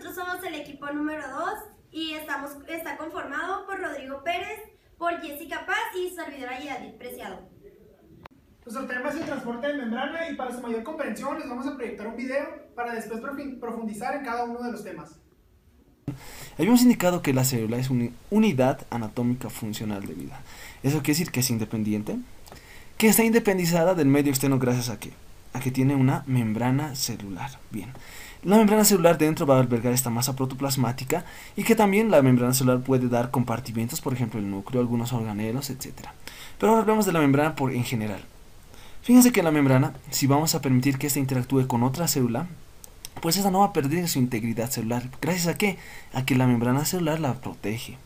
nosotros somos el equipo número 2 y está conformado por Rodrigo Pérez, por Jessica Paz y su servidora Yadit Preciado. Nuestro tema es el transporte de membrana y para su mayor comprensión les vamos a proyectar un video para después profundizar en cada uno de los temas. Habíamos indicado que la célula es una unidad anatómica funcional de vida. Eso quiere decir que es independiente, que está independizada del medio externo gracias a que tiene una membrana celular. Bien, la membrana celular dentro va a albergar esta masa protoplasmática y que también la membrana celular puede dar compartimentos, por ejemplo el núcleo, algunos organelos, etc. Pero ahora hablemos de la membrana en general. Fíjense que la membrana, si vamos a permitir que ésta interactúe con otra célula, pues esta no va a perder su integridad celular. ¿Gracias a qué? A que la membrana celular la protege.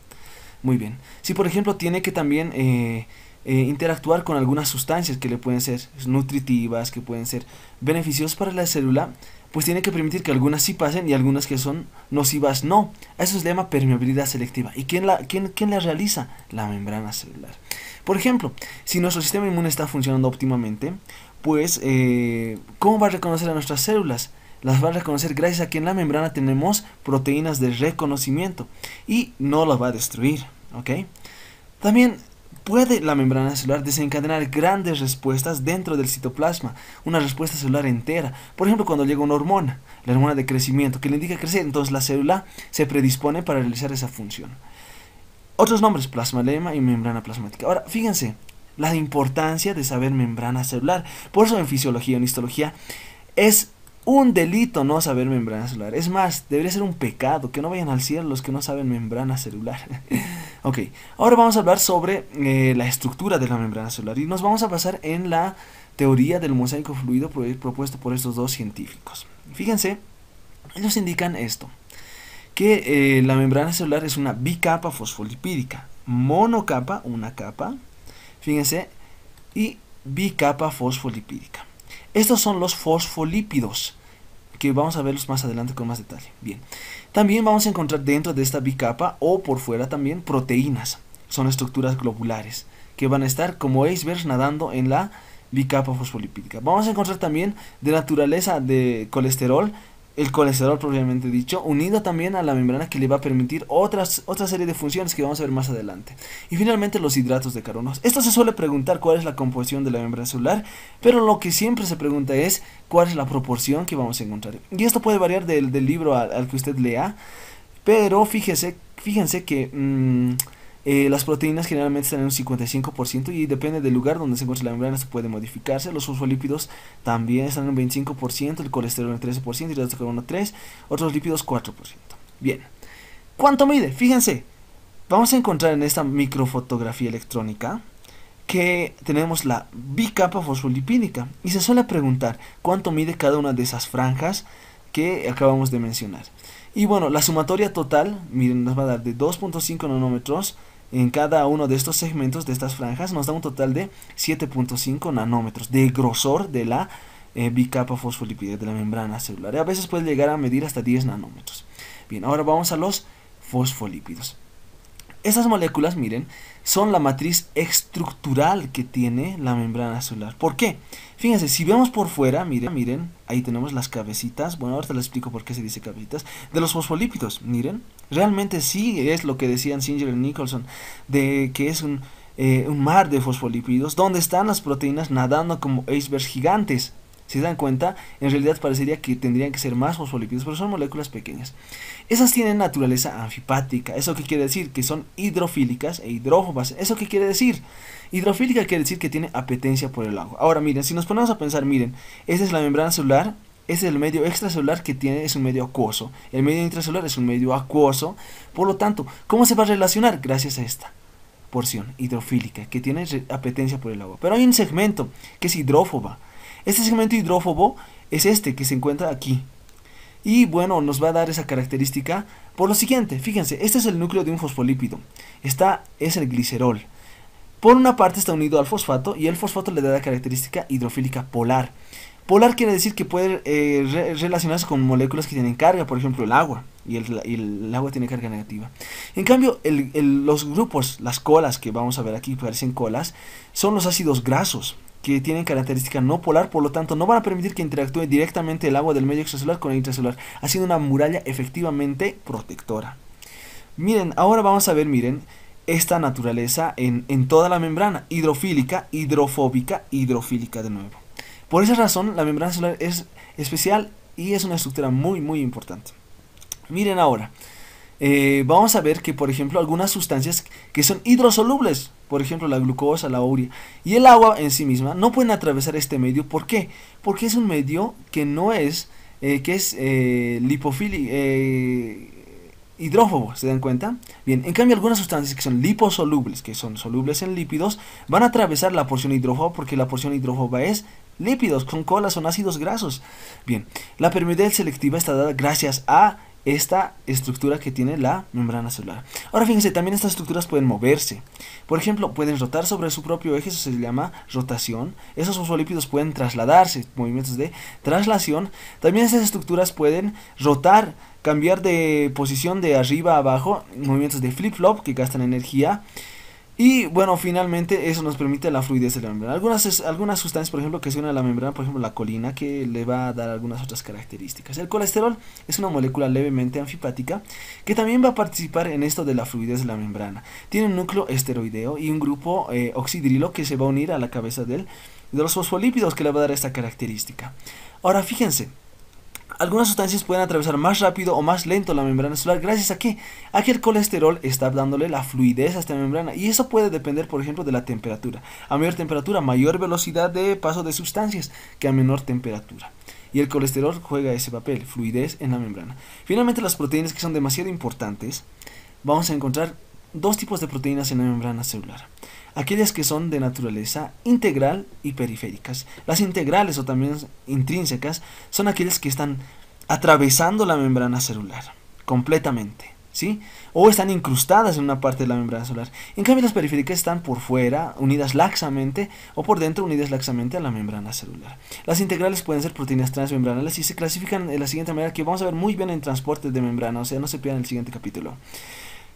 Muy bien. Si por ejemplo tiene que también interactuar con algunas sustancias que le pueden ser nutritivas, que pueden ser beneficiosas para la célula, pues tiene que permitir que algunas sí pasen y algunas que son nocivas no. Eso se llama permeabilidad selectiva. ¿Y quién la realiza? La membrana celular. Por ejemplo, si nuestro sistema inmune está funcionando óptimamente, pues ¿cómo va a reconocer a nuestras células? Las va a reconocer gracias a que en la membrana tenemos proteínas de reconocimiento y no las va a destruir, ¿ok? También puede la membrana celular desencadenar grandes respuestas dentro del citoplasma, una respuesta celular entera. Por ejemplo, cuando llega una hormona, la hormona de crecimiento, que le indica crecer, entonces la célula se predispone para realizar esa función. Otros nombres, plasmalema y membrana plasmática. Ahora, fíjense la importancia de saber membrana celular. Por eso en fisiología, en histología, es un delito no saber membrana celular. Es más, debería ser un pecado, que no vayan al cielo los que no saben membrana celular. Ok, ahora vamos a hablar sobre la estructura de la membrana celular y nos vamos a basar en la teoría del mosaico fluido propuesto por estos dos científicos. Fíjense, ellos indican esto, que la membrana celular es una bicapa fosfolipídica, monocapa, una capa, fíjense, y bicapa fosfolipídica. Estos son los fosfolípidos, que vamos a verlos más adelante con más detalle. Bien, también vamos a encontrar dentro de esta bicapa o por fuera también proteínas. Son estructuras globulares que van a estar como icebergs nadando en la bicapa fosfolipídica. Vamos a encontrar también de naturaleza de colesterol, el colesterol propiamente dicho, unido también a la membrana que le va a permitir otra serie de funciones que vamos a ver más adelante. Y finalmente los hidratos de carbono. Esto se suele preguntar cuál es la composición de la membrana celular, pero lo que siempre se pregunta es cuál es la proporción que vamos a encontrar. Y esto puede variar del libro al que usted lea, pero fíjense que las proteínas generalmente están en un 55% y depende del lugar donde se encuentre la membrana, se puede modificarse. Los fosfolípidos también están en un 25%, el colesterol en 13%, hidratos de carbono 3%, otros lípidos 4%. Bien, ¿cuánto mide? Fíjense, vamos a encontrar en esta microfotografía electrónica que tenemos la bicapa fosfolipídica y se suele preguntar cuánto mide cada una de esas franjas que acabamos de mencionar. Y bueno, la sumatoria total, miren, nos va a dar de 2.5 nanómetros en cada uno de estos segmentos de estas franjas, nos da un total de 7.5 nanómetros de grosor de la bicapa fosfolipídica de la membrana celular. A veces puede llegar a medir hasta 10 nanómetros. Bien, ahora vamos a los fosfolípidos. Estas moléculas, miren, son la matriz estructural que tiene la membrana celular. ¿Por qué? Fíjense, si vemos por fuera, miren, ahí tenemos las cabecitas. Bueno, ahora te les explico por qué se dice cabecitas. De los fosfolípidos, miren, realmente sí es lo que decían Singer y Nicholson, de que es un mar de fosfolípidos, donde están las proteínas nadando como icebergs gigantes. Si se dan cuenta, en realidad parecería que tendrían que ser más fosfolípidos, pero son moléculas pequeñas. Esas tienen naturaleza anfipática. ¿Eso qué quiere decir? Que son hidrofílicas e hidrófobas. ¿Eso qué quiere decir? Hidrofílica quiere decir que tiene apetencia por el agua. Ahora miren, si nos ponemos a pensar, miren, esta es la membrana celular, este es el medio extracelular que tiene, es un medio acuoso. El medio intracelular es un medio acuoso. Por lo tanto, ¿cómo se va a relacionar? Gracias a esta porción hidrofílica que tiene apetencia por el agua. Pero hay un segmento que es hidrófoba. Este segmento hidrófobo es este que se encuentra aquí. Y bueno, nos va a dar esa característica por lo siguiente. Fíjense, este es el núcleo de un fosfolípido. Es el glicerol. Por una parte está unido al fosfato y el fosfato le da la característica hidrofílica polar. Polar quiere decir que puede relacionarse con moléculas que tienen carga, por ejemplo el agua. Y el agua tiene carga negativa. En cambio, los grupos, las colas que vamos a ver aquí, parecen colas, son los ácidos grasos. que tienen característica no polar, por lo tanto no van a permitir que interactúe directamente el agua del medio extracelular con el intracelular, haciendo una muralla efectivamente protectora. Miren, ahora vamos a ver, miren, esta naturaleza en toda la membrana, hidrofílica, hidrofóbica, hidrofílica de nuevo. Por esa razón, la membrana celular es especial y es una estructura muy, muy importante. Miren ahora, vamos a ver que, por ejemplo, algunas sustancias que son hidrosolubles, por ejemplo, la glucosa, la urea y el agua en sí misma, no pueden atravesar este medio. ¿Por qué? Porque es un medio que no es, hidrófobo, ¿se dan cuenta? Bien, en cambio algunas sustancias que son liposolubles, que son solubles en lípidos, van a atravesar la porción hidrófoba porque la porción hidrófoba es lípidos, con cola, son ácidos grasos. Bien, la permeabilidad selectiva está dada gracias a esta estructura que tiene la membrana celular. Ahora fíjense, también estas estructuras pueden moverse. Por ejemplo, pueden rotar sobre su propio eje, eso se llama rotación. Esos fosfolípidos pueden trasladarse, movimientos de traslación. También estas estructuras pueden rotar, cambiar de posición de arriba a abajo, movimientos de flip-flop que gastan energía. Y bueno, finalmente eso nos permite la fluidez de la membrana. Algunas sustancias, por ejemplo, que se unen a la membrana, por ejemplo la colina, que le va a dar algunas otras características. El colesterol es una molécula levemente anfipática que también va a participar en esto de la fluidez de la membrana. Tiene un núcleo esteroideo y un grupo oxidrilo que se va a unir a la cabeza de los fosfolípidos que le va a dar esta característica. Ahora fíjense, algunas sustancias pueden atravesar más rápido o más lento la membrana celular. ¿Gracias a qué? A que el colesterol está dándole la fluidez a esta membrana. Y eso puede depender, por ejemplo, de la temperatura. A mayor temperatura, mayor velocidad de paso de sustancias que a menor temperatura. Y el colesterol juega ese papel, fluidez en la membrana. Finalmente, las proteínas que son demasiado importantes, vamos a encontrar dos tipos de proteínas en la membrana celular. Aquellas que son de naturaleza integral y periféricas. Las integrales o también intrínsecas son aquellas que están atravesando la membrana celular completamente, ¿sí? O están incrustadas en una parte de la membrana celular. En cambio las periféricas están por fuera, unidas laxamente, o por dentro, unidas laxamente a la membrana celular. Las integrales pueden ser proteínas transmembranales y se clasifican de la siguiente manera, que vamos a ver muy bien en transporte de membrana, o sea, no se pierdan el siguiente capítulo.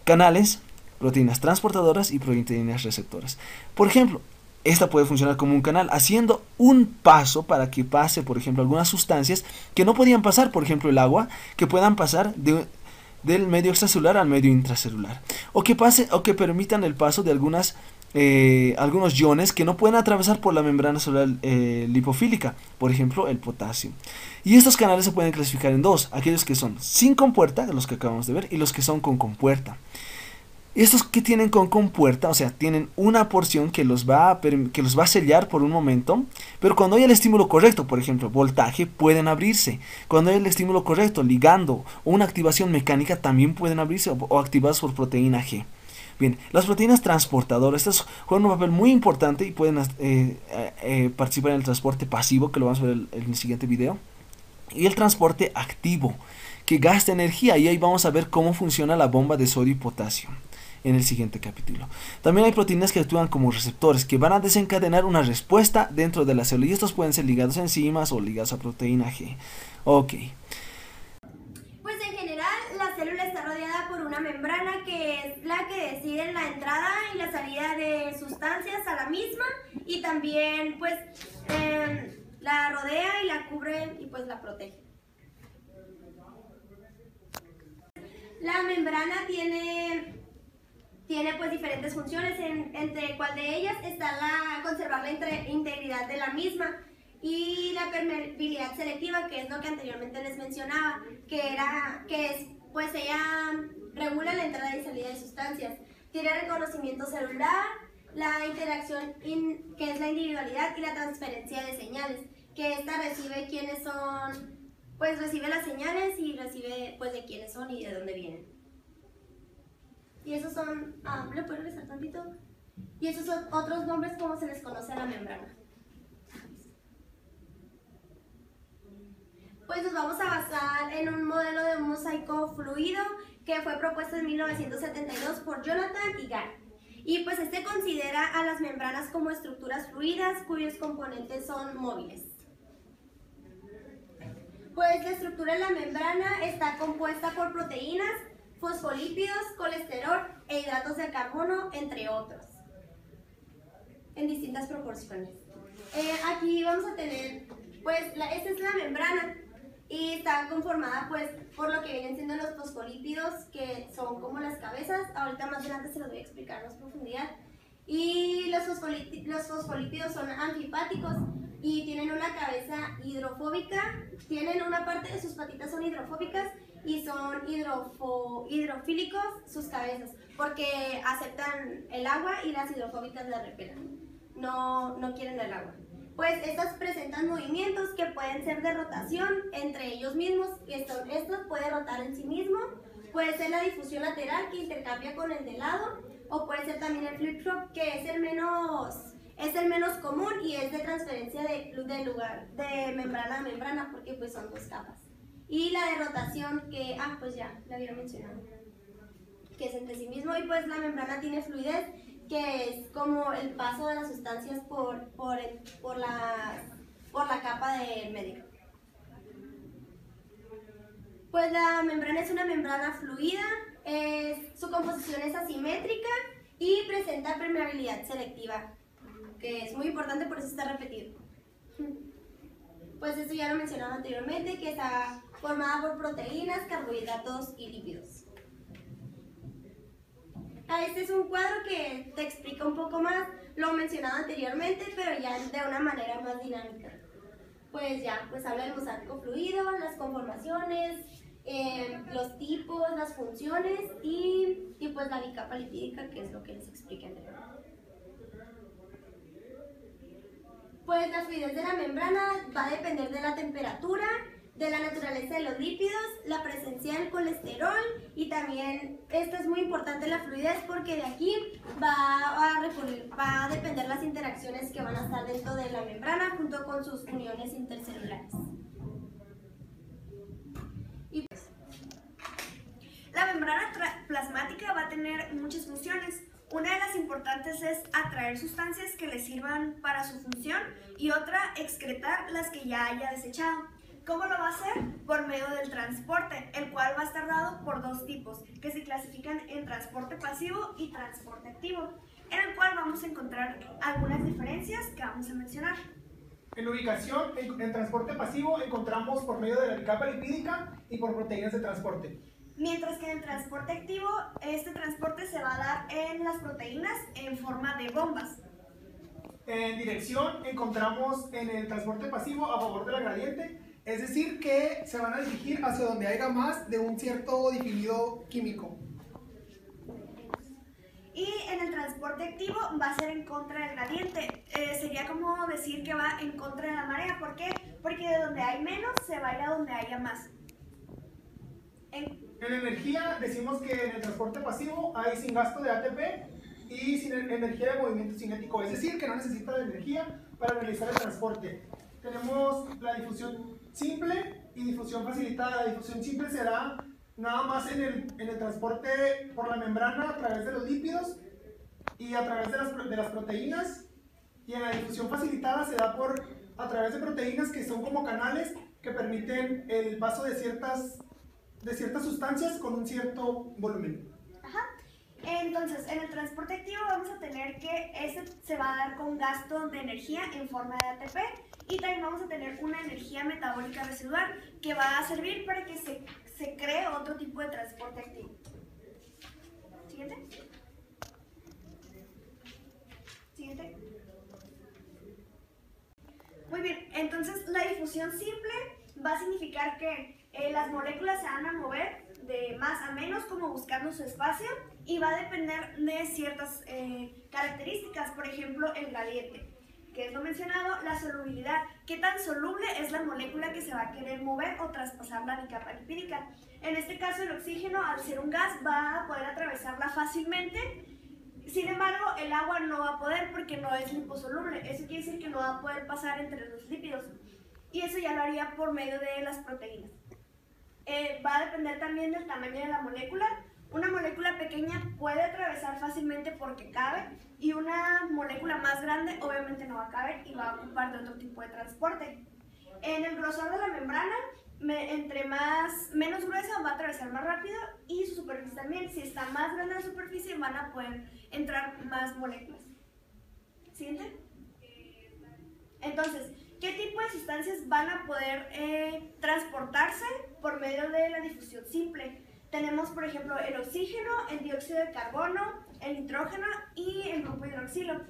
Canales, proteínas transportadoras y proteínas receptoras. Por ejemplo, esta puede funcionar como un canal, haciendo un paso para que pase, por ejemplo, algunas sustancias que no podían pasar, por ejemplo, el agua, que puedan pasar del medio extracelular al medio intracelular, o que permitan el paso de algunos iones que no pueden atravesar por la membrana celular lipofílica, por ejemplo, el potasio. Y estos canales se pueden clasificar en dos: aquellos que son sin compuerta, los que acabamos de ver, y los que son con compuerta. Estos que tienen con compuerta, o sea, tienen una porción que los va a sellar por un momento, pero cuando hay el estímulo correcto, por ejemplo, voltaje, pueden abrirse. Cuando hay el estímulo correcto, ligando o una activación mecánica, también pueden abrirse o activadas por proteína G. Bien, las proteínas transportadoras, estas juegan un papel muy importante y pueden participar en el transporte pasivo, que lo vamos a ver en el siguiente video, y el transporte activo, que gasta energía, y ahí vamos a ver cómo funciona la bomba de sodio y potasio en el siguiente capítulo. También hay proteínas que actúan como receptores, que van a desencadenar una respuesta dentro de la célula, y estos pueden ser ligados a enzimas o ligados a proteína G. Ok. Pues en general la célula está rodeada por una membrana que es la que decide la entrada y la salida de sustancias a la misma, y también pues la rodea y la cubre y pues la protege. La membrana tiene pues diferentes funciones, entre cuál de ellas está conservar la integridad de la misma, y la permeabilidad selectiva, que es lo que anteriormente les mencionaba, pues ella regula la entrada y salida de sustancias. Tiene reconocimiento celular, la interacción que es la individualidad, y la transferencia de señales, que esta recibe recibe las señales y recibe pues de quiénes son y de dónde vienen. Y esos son, ¿le puedo regresar tantito? Y esos son otros nombres como se les conoce a la membrana. Pues nos vamos a basar en un modelo de un mosaico fluido que fue propuesto en 1972 por Jonathan y Gall. Y pues este considera a las membranas como estructuras fluidas cuyos componentes son móviles. Pues la estructura de la membrana está compuesta por proteínas, fosfolípidos, colesterol e hidratos de carbono, entre otros, en distintas proporciones. Aquí vamos a tener, pues, esta es la membrana y está conformada, pues, por lo que vienen siendo los fosfolípidos, que son como las cabezas. Ahorita más adelante se los voy a explicar más profundidad. Y los fosfolípidos son anfipáticos y tienen una cabeza hidrofóbica. Tienen una parte de sus patitas son hidrofóbicas y son hidrofílicos sus cabezas, porque aceptan el agua y las hidrofóbicas la repelan. No quieren el agua. Pues estas presentan movimientos que pueden ser de rotación entre ellos mismos. Estos puede rotar en sí mismo. Puede ser la difusión lateral, que intercambia con el de lado, o puede ser también el flip-flop, que es el menos común y es de transferencia de membrana a membrana, porque pues son dos capas. Y la de rotación, que pues ya la había mencionado, que es entre sí mismo. Y pues la membrana tiene fluidez, que es como el paso de las sustancias por la capa del medio. Pues la membrana es una membrana fluida, su composición es asimétrica y presenta permeabilidad selectiva, que es muy importante, por eso está repetido. Pues esto ya lo mencionaba anteriormente, que está formada por proteínas, carbohidratos y lípidos. Este es un cuadro que te explica un poco más lo mencionado anteriormente, pero ya de una manera más dinámica. Pues ya, pues habla del mosaico fluido, las conformaciones, los tipos, las funciones y pues la bicapa lipídica, que es lo que les expliqué anteriormente. Pues la fluidez de la membrana va a depender de la temperatura, de la naturaleza de los lípidos, la presencia del colesterol y también, esto es muy importante, la fluidez, porque de aquí va a depender las interacciones que van a estar dentro de la membrana junto con sus uniones intercelulares. Y pues, la membrana plasmática va a tener muchas funciones. Una de las importantes es atraer sustancias que le sirvan para su función y otra, excretar las que ya haya desechado. ¿Cómo lo va a hacer? Por medio del transporte, el cual va a estar dado por dos tipos, que se clasifican en transporte pasivo y transporte activo, en el cual vamos a encontrar algunas diferencias que vamos a mencionar. En ubicación, en transporte pasivo encontramos por medio de la bicapa lipídica y por proteínas de transporte. Mientras que en el transporte activo, este transporte se va a dar en las proteínas en forma de bombas. En dirección encontramos en el transporte pasivo a favor de la gradiente, es decir, que se van a dirigir hacia donde haya más de un cierto definido químico. Y en el transporte activo va a ser en contra del gradiente. Sería como decir que va en contra de la marea. ¿Por qué? Porque de donde hay menos se va a ir a donde haya más. En energía decimos que en el transporte pasivo hay sin gasto de ATP y sin energía de movimiento cinético, es decir, que no necesita de energía para realizar el transporte. Tenemos la difusión simple y difusión facilitada. La difusión simple se da nada más en el transporte por la membrana a través de los lípidos y a través de las proteínas, y en la difusión facilitada se da a través de proteínas que son como canales que permiten el paso de ciertas sustancias con un cierto volumen. Ajá. Entonces, en el transporte activo vamos a tener que este se va a dar con gasto de energía en forma de ATP, y también vamos a tener una energía metabólica residual que va a servir para que se cree otro tipo de transporte activo. Siguiente. Siguiente. Muy bien, entonces la difusión simple va a significar que las moléculas se van a mover de más a menos, como buscando su espacio, y va a depender de ciertas características, por ejemplo el gradiente, que es lo mencionado, la solubilidad, qué tan soluble es la molécula que se va a querer mover o traspasar la bicapa lipídica. En este caso el oxígeno, al ser un gas, va a poder atravesarla fácilmente. Sin embargo, el agua no va a poder porque no es liposoluble. Eso quiere decir que no va a poder pasar entre los lípidos. Y eso ya lo haría por medio de las proteínas. Va a depender también del tamaño de la molécula. Una molécula pequeña puede atravesar fácilmente porque cabe, y una molécula más grande obviamente no va a caber y va a ocupar de otro tipo de transporte. En el grosor de la membrana, entre menos gruesa va a atravesar más rápido, y su superficie también. Si está más grande la superficie, van a poder entrar más moléculas. Siguiente. Entonces, ¿qué tipo de sustancias van a poder transportarse por medio de la difusión simple? Tenemos, por ejemplo, el oxígeno, el dióxido de carbono, el nitrógeno y el grupo hidroxilo.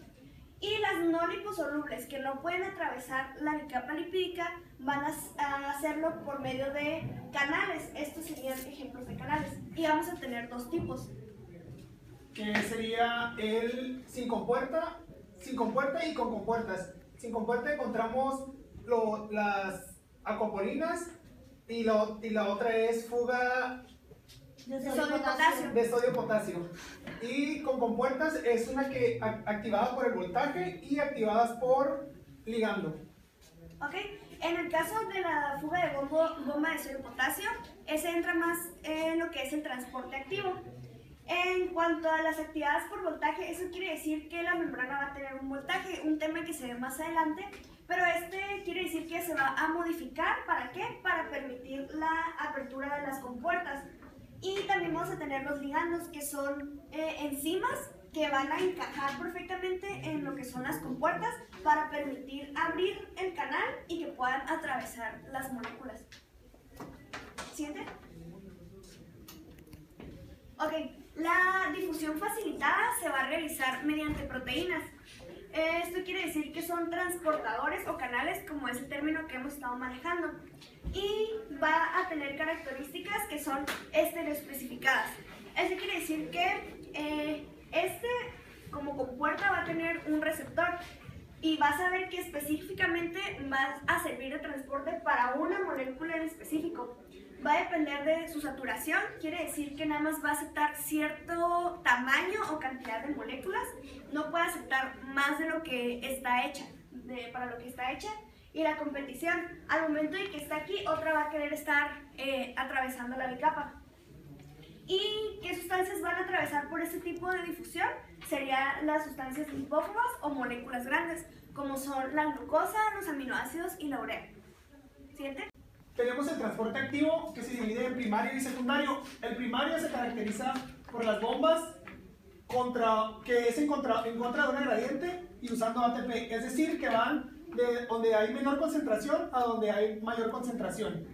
Y las no liposolubles, que no pueden atravesar la bicapa lipídica, van a hacerlo por medio de canales. Estos serían ejemplos de canales. Y vamos a tener dos tipos. Que sería el sin compuerta y con compuertas. Sin compuerta encontramos las acopolinas y la otra es fuga De de sodio-potasio. Y con compuertas es una que activada por el voltaje y activadas por ligando. ¿Ok? En el caso de la fuga de bomba de sodio-potasio, ese entra más en lo que es el transporte activo. En cuanto a las activadas por voltaje, eso quiere decir que la membrana va a tener un voltaje, un tema que se ve más adelante, pero quiere decir que se va a modificar. ¿Para qué? Para permitir la apertura de las compuertas. Y también vamos a tener los ligandos, que son enzimas que van a encajar perfectamente en lo que son las compuertas para permitir abrir el canal y que puedan atravesar las moléculas. ¿Siguiente? Ok, la difusión facilitada se va a realizar mediante proteínas. Esto quiere decir que son transportadores o canales, como es el término que hemos estado manejando, y va a tener características que son estereoespecificadas. Esto quiere decir que como compuerta va a tener un receptor y vas a ver que específicamente va a servir de transporte para una molécula en específico. Va a depender de su saturación, quiere decir que nada más va a aceptar cierto tamaño o cantidad de moléculas, no puede aceptar más de lo que está hecha, para lo que está hecha. Y la competición, al momento de que está aquí, otra va a querer estar atravesando la bicapa. ¿Y qué sustancias van a atravesar por este tipo de difusión? Serían las sustancias lipófobas o moléculas grandes, como son la glucosa, los aminoácidos y la urea. ¿Siguiente? Tenemos el transporte activo, que se divide en primario y secundario. El primario se caracteriza por las bombas que es en contra de una gradiente y usando ATP, es decir, que van de donde hay menor concentración a donde hay mayor concentración.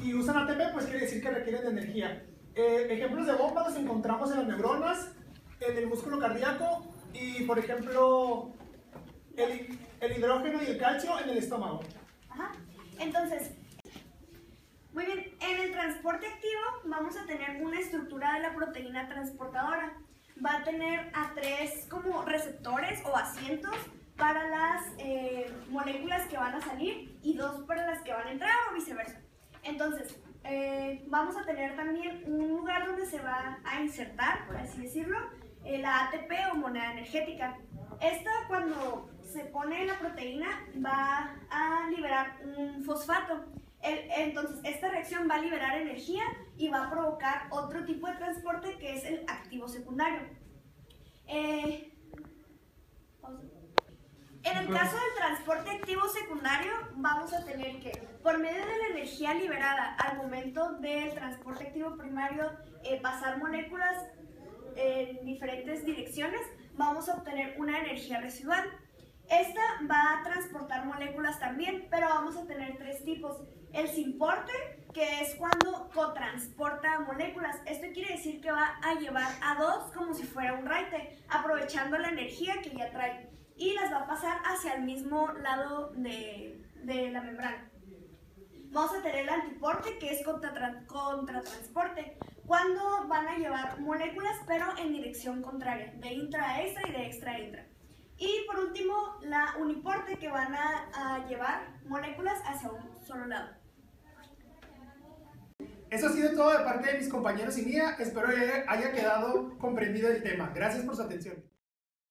Y usan ATP, pues quiere decir que requieren de energía. Ejemplos de bombas los encontramos en las neuronas, en el músculo cardíaco y, por ejemplo, el hidrógeno y el calcio en el estómago. Ajá. Entonces, muy bien, en el transporte activo vamos a tener una estructura de la proteína transportadora. Va a tener a 3 como receptores o asientos para las moléculas que van a salir y 2 para las que van a entrar o viceversa. Entonces, vamos a tener también un lugar donde se va a insertar, por así decirlo, la ATP o moneda energética. Esta, cuando se pone en la proteína, va a liberar un fosfato. Entonces, esta reacción va a liberar energía y va a provocar otro tipo de transporte que es el activo secundario. En el caso del transporte activo secundario, vamos a tener que, por medio de la energía liberada al momento del transporte activo primario, pasar moléculas en diferentes direcciones, vamos a obtener una energía residual. Esta va a transportar moléculas también, pero vamos a tener 3 tipos. El sin porte, que es cuando cotransporta moléculas. Esto quiere decir que va a llevar a 2 como si fuera un raite, aprovechando la energía que ya trae. Y las va a pasar hacia el mismo lado de la membrana. Vamos a tener el antiporte, que es contratransporte, cuando van a llevar moléculas pero en dirección contraria, de intra a extra y de extra a intra. Y por último, la uniporte, que van a llevar moléculas hacia un solo lado. Eso ha sido todo de parte de mis compañeros y mía. Espero que haya quedado comprendido el tema. Gracias por su atención.